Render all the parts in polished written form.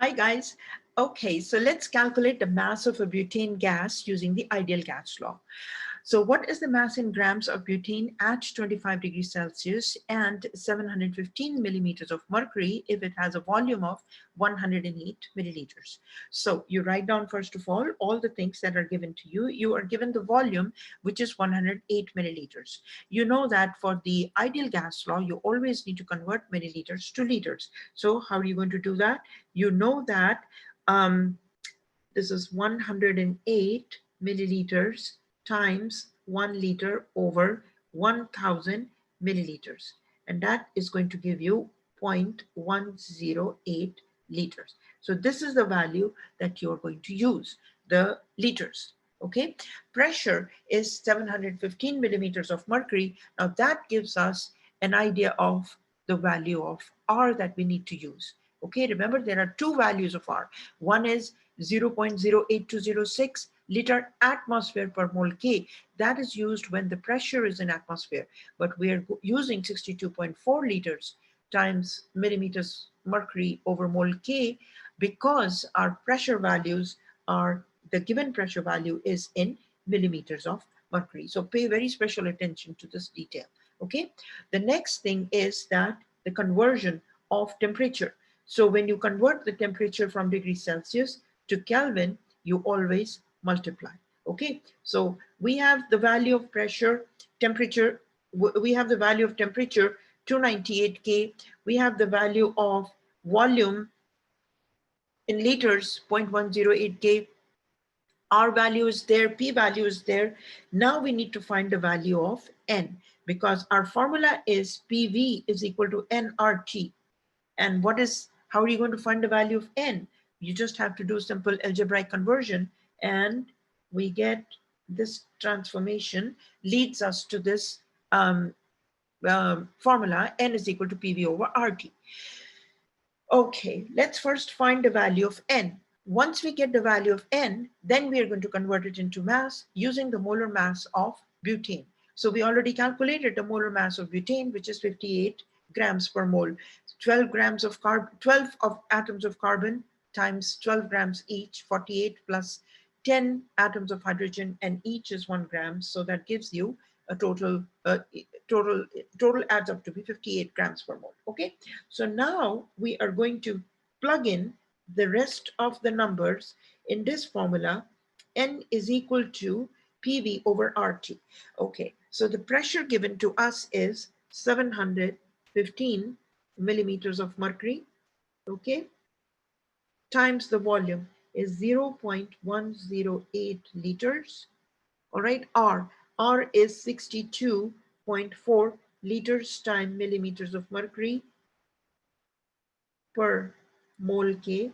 Hi guys. Okay, so let's calculate the mass of a butane gas using the ideal gas law. So what is the mass in grams of butane at 25 degrees Celsius and 715 millimeters of mercury if it has a volume of 108 milliliters? So you write down first of all the things that are given to you. You are given the volume, which is 108 milliliters. You know that for the ideal gas law, you always need to convert milliliters to liters. So how are you going to do that? You know that um, this is 108 milliliters times 1 liter over 1000 milliliters. And that is going to give you 0.108 liters. So this is the value that you're going to use, the liters. Okay, pressure is 715 millimeters of mercury. Now that gives us an idea of the value of R that we need to use. Okay, remember there are two values of R. One is 0.08206 liter atmosphere per mole K. That is used when the pressure is in atmosphere, but we are using 62.4 liters times millimeters mercury over mole K because our pressure values are, the given pressure value is in millimeters of mercury. So pay very special attention to this detail. Okay. The next thing is that the conversion of temperature. So when you convert the temperature from degrees Celsius to Kelvin, you always multiply. Okay, so we have the value of pressure, temperature, we have the value of temperature 298 K, we have the value of volume in liters 0.108 K, R value is there, P value is there. Now we need to find the value of N because our formula is PV is equal to nRT. And how are you going to find the value of N? You just have to do simple algebraic conversion and we get this transformation leads us to this formula, N is equal to PV over RT. Okay, let's first find the value of N. Once we get the value of N, then we are going to convert it into mass using the molar mass of butane. So we already calculated the molar mass of butane, which is 58 grams per mole. 12 grams of 12 of atoms of carbon times 12 grams each, 48 plus 10 atoms of hydrogen, and each is 1 gram. So that gives you a total adds up to be 58 grams per mole. Okay, so now we are going to plug in the rest of the numbers in this formula. N is equal to PV over RT. Okay, so the pressure given to us is 715 millimeters of mercury. Okay, times the volume is 0.108 liters. All right, R is 62.4 liters times millimeters of mercury per mole K,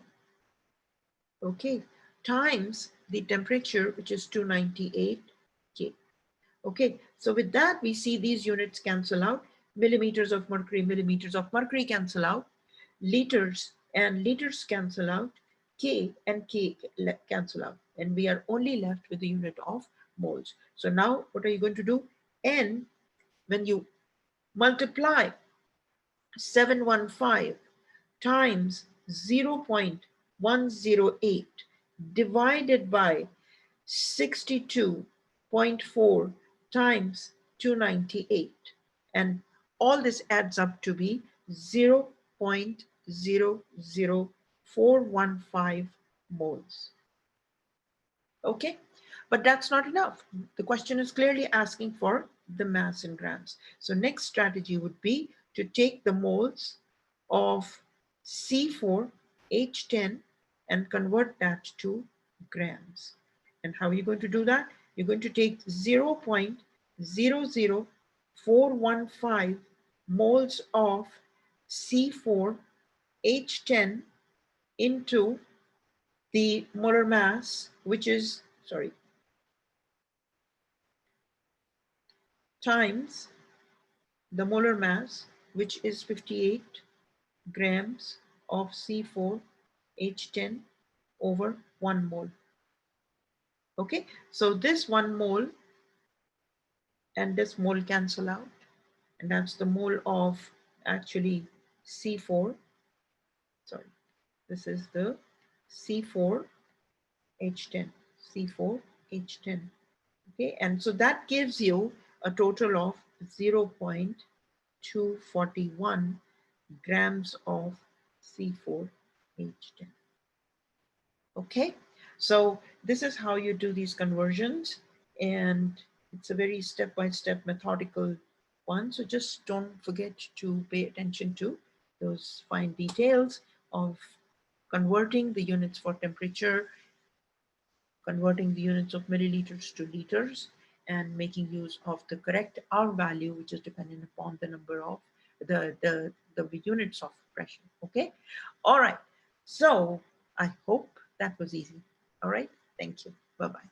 okay, times the temperature, which is 298 K. Okay, so with that, we see these units cancel out. Millimeters of mercury cancel out. Liters and liters cancel out. K and K cancel out. And we are only left with the unit of moles. So now what are you going to do? N, when you multiply 715 times 0.108 divided by 62.4 times 298, and all this adds up to be 0.00415 moles. Okay, but that's not enough. The question is clearly asking for the mass in grams. So next strategy would be to take the moles of C4H10 and convert that to grams. And how are you going to do that? You're going to take 0.00415 moles of C4H10 into the molar mass, which is, sorry, times the molar mass, which is 58 grams of C4H10 over 1 mole. Okay, so this 1 mole and this mole cancel out, and that's the mole of actually C4, sorry, This is the C4H10, C4H10. Okay, and so that gives you a total of 0.241 grams of C4H10. Okay, so this is how you do these conversions, and it's a very step-by-step methodical one. So just don't forget to pay attention to those fine details of converting the units for temperature, converting the units of milliliters to liters, and making use of the correct R value, which is dependent upon the number of the units of pressure. Okay. All right. So I hope that was easy. All right. Thank you. Bye bye.